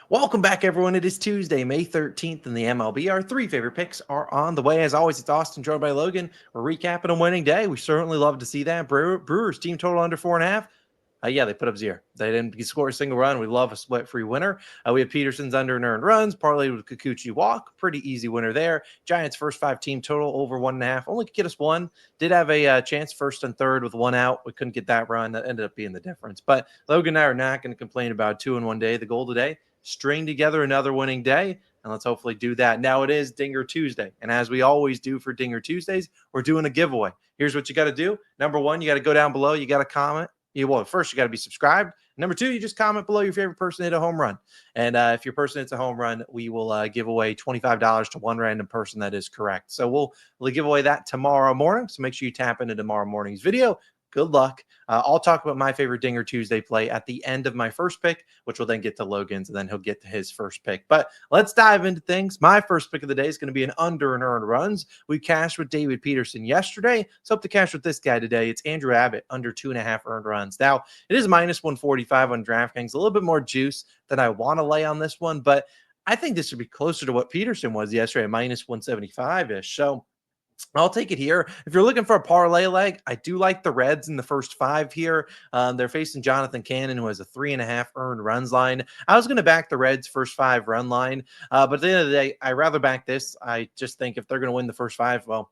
Welcome back, everyone. It is Tuesday, May 13th in the MLB. Our three favorite picks are on the way. As always, it's Austin, joined by Logan. We're recapping a winning day. We certainly love to see that. Brewers team total under 4.5. Yeah, they put up 0. They didn't score a single run. We love a sweat-free winner. We have Peterson's under and earned runs, parlayed with Kikuchi walk. Pretty easy winner there. Giants first 5 team total over 1.5. Only could get us 1. Did have a chance first and third with 1 out. We couldn't get that run. That ended up being the difference. But Logan and I are not going to complain about 2 in 1 day. The goal today, string together another winning day, and let's hopefully do that. Now it is Dinger Tuesday, and as we always do for Dinger Tuesdays, we're doing a giveaway. Here's what you got to do. Number 1, you got to go down below. You got to comment. First, you got to be subscribed. Number 2, you just comment below your favorite person hit a home run. And if your person hits a home run, we will give away $25 to one random person that is correct. So we'll give away that tomorrow morning. So make sure you tap into tomorrow morning's video. Good luck. I'll talk about my favorite Dinger Tuesday play at the end of my first pick, which will then get to Logan's, and then he'll get to his first pick. But let's dive into things. My first pick of the day is going to be an under and earned runs. We cashed with David Peterson yesterday. So up to cash with this guy today. It's Andrew Abbott, under 2.5 earned runs. Now, it is minus 145 on DraftKings. A little bit more juice than I want to lay on this one, but I think this should be closer to what Peterson was yesterday, minus 175-ish. So I'll take it here. If you're looking for a parlay leg, I do like the Reds in the first 5 here. They're facing Jonathan Cannon, who has a 3.5 earned runs line. I was going to back the Reds' first 5 run line, but at the end of the day, I'd rather back this. I just think if they're going to win the first 5, well,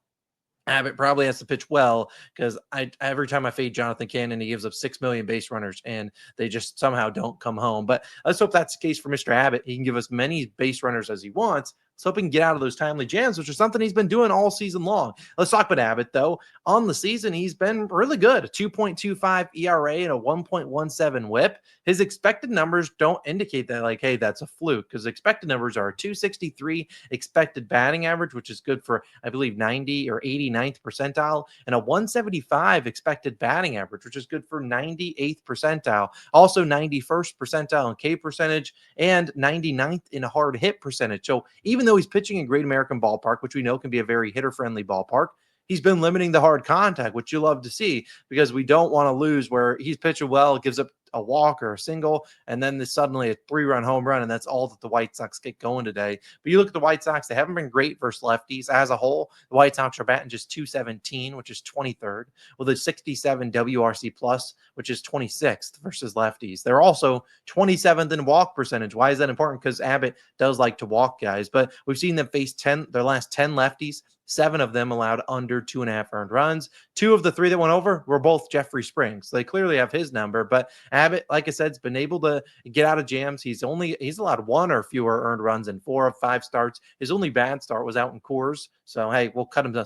Abbott probably has to pitch well, because every time I fade Jonathan Cannon, he gives up 6 million base runners, and they just somehow don't come home. But let's hope that's the case for Mr. Abbott. He can give us many base runners as he wants. Let's hope he can get out of those timely jams, which is something he's been doing all season long. Let's talk about Abbott, though. On the season, he's been really good. A 2.25 ERA and a 1.17 whip. His expected numbers don't indicate that, like, hey, that's a fluke, because expected numbers are a 263 expected batting average, which is good for, I believe, 90 or 89th percentile, and a 175 expected batting average, which is good for 98th percentile. Also 91st percentile in K percentage and 99th in hard hit percentage. So even though he's pitching in Great American Ballpark, which we know can be a very hitter-friendly ballpark, he's been limiting the hard contact, which you love to see, because we don't want to lose where he's pitching well, gives up a walk or a single, and then there's suddenly a 3-run home run, and that's all that the White Sox get going today. But you look at the White Sox, they haven't been great versus lefties as a whole. The White Sox are batting just 217, which is 23rd, with a 67 WRC plus, which is 26th versus lefties. They're also 27th in walk percentage. Why is that important? Because Abbott does like to walk guys, but we've seen them face their last 10 lefties. 7 of them allowed under 2.5 earned runs. 2 of the 3 that went over were both Jeffrey Springs. So they clearly have his number, but Abbott, like I said, has been able to get out of jams. He's allowed 1 or fewer earned runs in 4 of 5 starts. His only bad start was out in Coors. So, hey, we'll cut him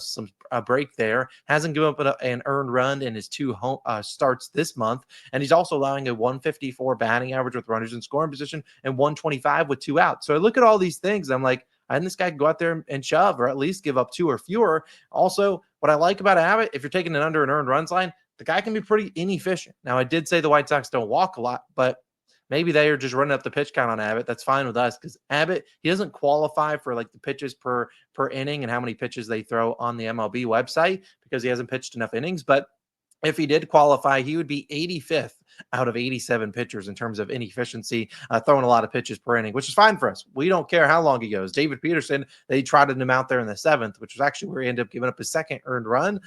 a break there. Hasn't given up an earned run in his 2 starts this month. And he's also allowing a 154 batting average with runners in scoring position and 125 with 2 outs. So I look at all these things. I'm like, and this guy can go out there and shove, or at least give up 2 or fewer. Also, what I like about Abbott, if you're taking an under and earned runs line, the guy can be pretty inefficient. Now, I did say the White Sox don't walk a lot, but maybe they are just running up the pitch count on Abbott. That's fine with us, because Abbott, he doesn't qualify for like the pitches per inning and how many pitches they throw on the MLB website, because he hasn't pitched enough innings. But if he did qualify, he would be 85th out of 87 pitchers in terms of inefficiency, throwing a lot of pitches per inning, which is fine for us. We don't care how long he goes. David Peterson, they trotted him out there in the 7th, which was actually where he ended up giving up his 2nd earned run.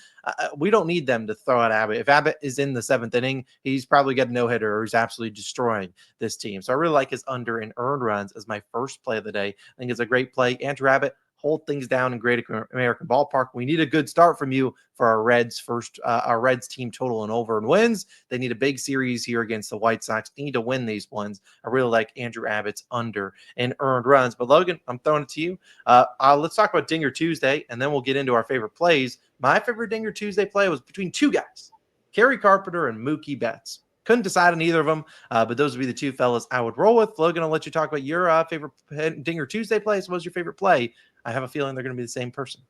We don't need them to throw at Abbott. If Abbott is in the 7th inning, he's probably got a no-hitter, or he's absolutely destroying this team. So I really like his under and earned runs as my first play of the day. I think it's a great play. Andrew Abbott, hold things down in Great American Ballpark. We need a good start from you for our Reds team total and over and wins. They need a big series here against the White Sox. They need to win these ones. I really like Andrew Abbott's under and earned runs. But Logan, I'm throwing it to you. Let's talk about Dinger Tuesday, and then we'll get into our favorite plays. My favorite Dinger Tuesday play was between 2 guys, Kerry Carpenter and Mookie Betts. Couldn't decide on either of them, but those would be the 2 fellas I would roll with. Logan, I'll let you talk about your favorite Dinger Tuesday plays. What was your favorite play? I have a feeling they're going to be the same person.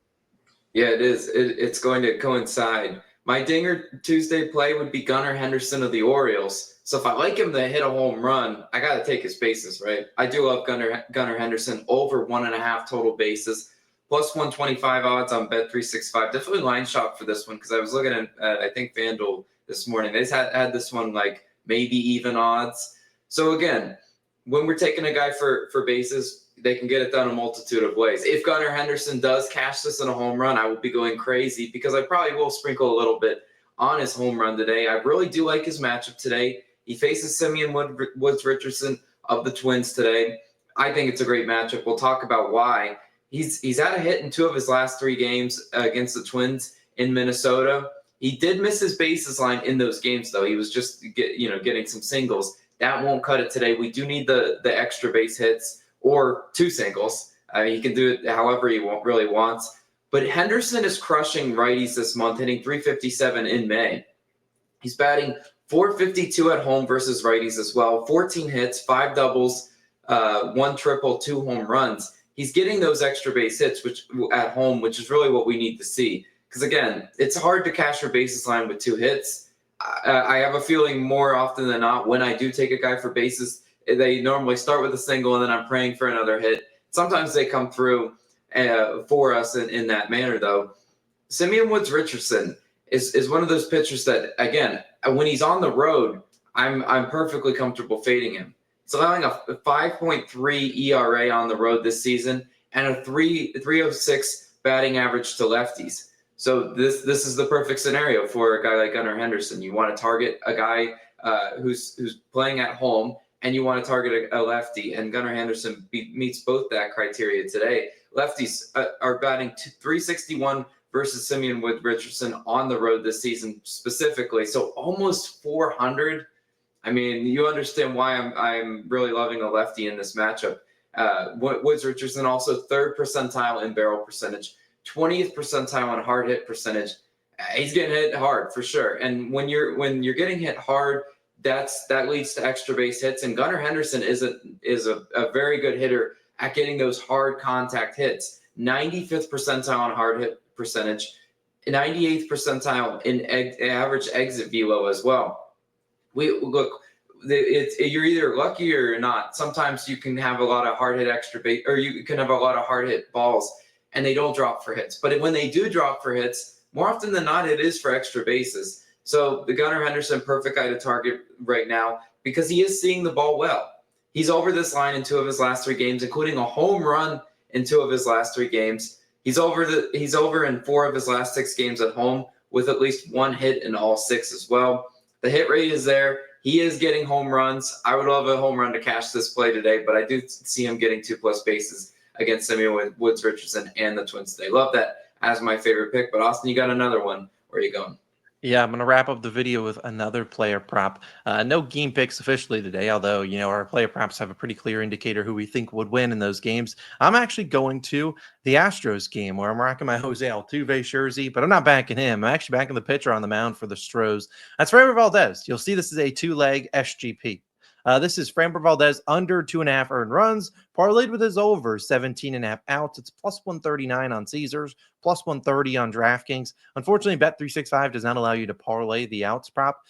Yeah, it is. It's going to coincide. My Dinger Tuesday play would be Gunnar Henderson of the Orioles. So if I like him to hit a home run, I got to take his bases, right? I do love Gunnar Henderson over 1.5 total bases, plus 125 odds on Bet365. Definitely line shop for this one, because I was looking at I think FanDuel this morning. They just had this one like maybe even odds. So again, when we're taking a guy for bases, they can get it done a multitude of ways. If Gunnar Henderson does cash this in a home run, I will be going crazy because I probably will sprinkle a little bit on his home run today. I really do like his matchup today. He faces Simeon Woods Richardson of the Twins today. I think it's a great matchup. We'll talk about why. He's had a hit in 2 of his last 3 games against the Twins in Minnesota. He did miss his bases line in those games, though. He was just getting some singles. That won't cut it today. We do need the extra base hits or 2 singles. He can do it however he really wants. But Henderson is crushing righties this month, hitting 357 in May. He's batting 452 at home versus righties as well. 14 hits, 5 doubles, 1 triple, 2 home runs. He's getting those extra base hits at home, which is really what we need to see. Because, again, it's hard to cash your bases line with 2 hits. I have a feeling more often than not when I do take a guy for bases, they normally start with a single and then I'm praying for another hit. Sometimes they come through for us in that manner, though. Simeon Woods Richardson is one of those pitchers that, again, when he's on the road, I'm perfectly comfortable fading him. He's allowing a 5.3 ERA on the road this season and a 3.06 batting average to lefties. So this is the perfect scenario for a guy like Gunnar Henderson. You want to target a guy who's playing at home, and you want to target a lefty. And Gunnar Henderson meets both that criteria today. Lefties are batting 361 versus Simeon Woods Richardson on the road this season specifically. So almost 400. I mean, you understand why I'm really loving a lefty in this matchup. Woods Richardson also 3rd percentile in barrel percentage, 20th percentile on hard hit percentage. He's getting hit hard for sure. And when you're getting hit hard, that leads to extra base hits. And Gunnar Henderson is a very good hitter at getting those hard contact hits. 95th percentile on hard hit percentage, 98th percentile in average exit velo as well. You're either lucky or not. Sometimes you can have a lot of hard hit extra base, or you can have a lot of hard hit balls, and they don't drop for hits. But when they do drop for hits, more often than not, it is for extra bases. So the Gunnar Henderson, perfect guy to target right now because he is seeing the ball well. He's over this line in 2 of his last 3 games, including a home run in 2 of his last 3 games. He's over in 4 of his last 6 games at home with at least 1 hit in all 6 as well. The hit rate is there. He is getting home runs. I would love a home run to cash this play today, but I do see him getting 2+ bases against Simeon Woods Richardson and the Twins today. Love that as my favorite pick. But Austin, you got another one. Where are you going? Yeah, I'm going to wrap up the video with another player prop. No game picks officially today, although, our player props have a pretty clear indicator who we think would win in those games. I'm actually going to the Astros game where I'm rocking my Jose Altuve jersey, but I'm not backing him. I'm actually backing the pitcher on the mound for the Stros. That's Framber Valdez. You'll see this is a 2-leg SGP. This is Framber Valdez under 2.5 earned runs, parlayed with his over 17.5 outs. It's +139 on Caesars, +130 on DraftKings. Unfortunately, Bet365 does not allow you to parlay the outs prop.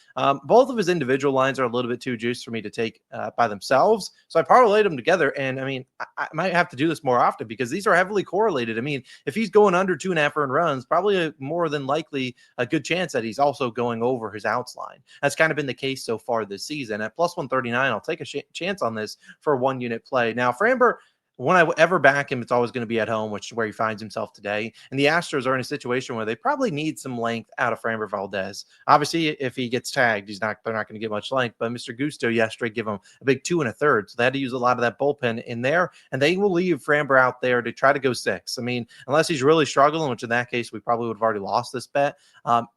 Both of his individual lines are a little bit too juiced for me to take by themselves. So I parlayed them together. And I might have to do this more often because these are heavily correlated. If he's going under 2.5 earned runs, probably more than likely a good chance that he's also going over his outs line. That's kind of been the case so far this season. At +139, I'll take a chance on this for a 1-unit play. Now, Framber, when I ever back him, it's always going to be at home, which is where he finds himself today. And the Astros are in a situation where they probably need some length out of Framber Valdez. Obviously, if he gets tagged, they're not going to get much length. But Mr. Gusto yesterday gave him a big 2 1/3. So they had to use a lot of that bullpen in there. And they will leave Framber out there to try to go 6. Unless he's really struggling, which in that case, we probably would have already lost this bet.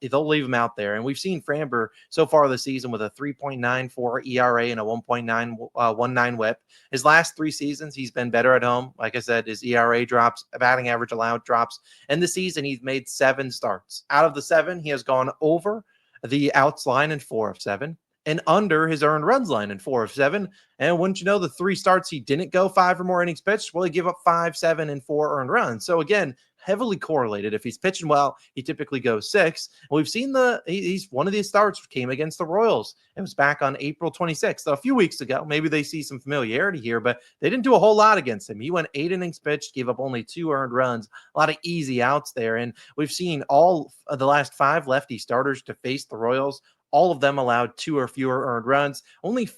They'll leave him out there. And we've seen Framber so far this season with a 3.94 ERA and a 1.919 whip. His last 3 seasons, he's been better at home. Like I said, his ERA drops, batting average allowed drops. And this season, he's made 7 starts. Out of the 7, he has gone over the outs line in 4 of 7 and under his earned runs line in 4 of 7. And wouldn't you know, the 3 starts he didn't go 5 or more innings pitched, well, he gave up 5, 7, and 4 earned runs. So again, heavily correlated. If he's pitching well, he typically goes 6. And we've seen he's one of these starts came against the Royals. It was back on April 26th. So a few weeks ago. Maybe they see some familiarity here, but they didn't do a whole lot against him. He went 8 innings pitched, gave up only 2 earned runs, a lot of easy outs there. And we've seen all of the last 5 lefty starters to face the Royals All of them allowed 2 or fewer earned runs. Only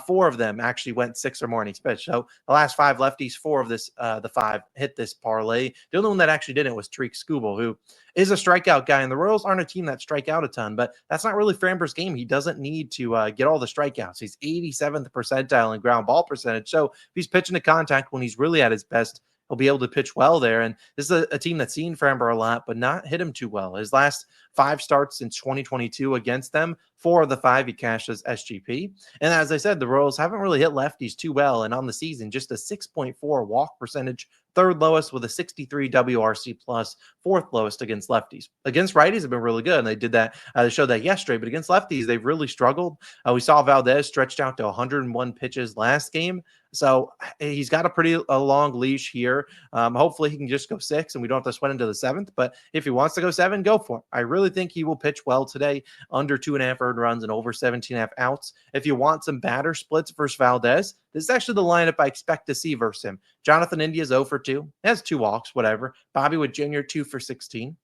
4 of them actually went 6 or more in each pitch. So the last 5 lefties, 4 of the 5 hit this parlay. The only one that actually didn't was Tariq Skubal, who is a strikeout guy. And the Royals aren't a team that strike out a ton, but that's not really Framber's game. He doesn't need to get all the strikeouts. He's 87th percentile in ground ball percentage. So if he's pitching to contact when he's really at his best, he'll be able to pitch well there. And this is a team that's seen Framber a lot, but not hit him too well. His last 5 starts in 2022 against them, 4 of the 5 he cashed as SGP. And as I said, the Royals haven't really hit lefties too well. And on the season, just a 6.4 walk percentage, 3rd lowest with a 63 WRC plus, 4th lowest against lefties. Against righties have been really good, and they did that. They showed that yesterday, but against lefties, they've really struggled. We saw Valdez stretched out to 101 pitches last game. So he's got a long leash here. Hopefully he can just go 6 and we don't have to sweat into the 7th. But if he wants to go 7, go for it. I really think he will pitch well today, under 2.5 earned runs and over 17.5 outs. If you want some batter splits versus Valdez, this is actually the lineup I expect to see versus him. Jonathan India's 0 for 2. Has 2 walks, whatever. Bobby Witt Jr., 2 for 16.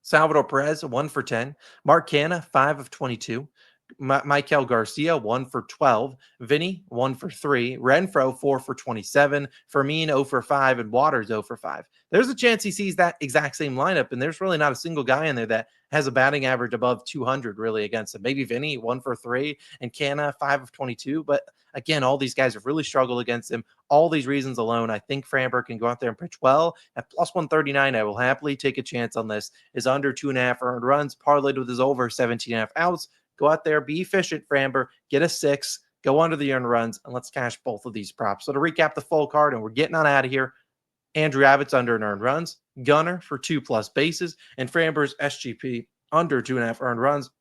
Salvador Perez, 1 for 10. Mark Canha, 5 of 22. Michael Garcia, 1 for 12. Vinny, 1 for 3. Renfroe, 4 for 27. Fermin, 0 for 5. And Waters, 0 for 5. There's a chance he sees that exact same lineup, and there's really not a single guy in there that has a batting average above 200 really against him. Maybe Vinny, 1 for 3. And Canha, 5 of 22. But again, all these guys have really struggled against him. All these reasons alone, I think Framber can go out there and pitch well. At plus 139, I will happily take a chance on this. Is under 2.5 earned runs, parlayed with his over 17.5 outs. Go out there, be efficient, Framber, get a 6, go under the earned runs, and let's cash both of these props. So to recap the full card, and we're getting on out of here, Andrew Abbott's under and earned runs, Gunnar for 2+ bases, and Framber's SGP under 2.5 earned runs,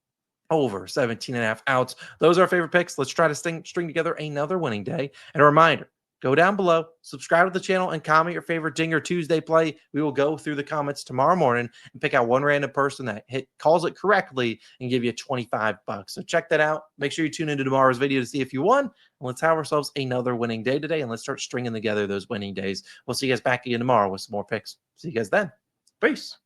over 17.5 outs. Those are our favorite picks. Let's try to string together another winning day. And a reminder, go down below, subscribe to the channel, and comment your favorite Dinger Tuesday play. We will go through the comments tomorrow morning and pick out one random person that calls it correctly and give you $25. So check that out. Make sure you tune into tomorrow's video to see if you won. And let's have ourselves another winning day today, and let's start stringing together those winning days. We'll see you guys back again tomorrow with some more picks. See you guys then. Peace.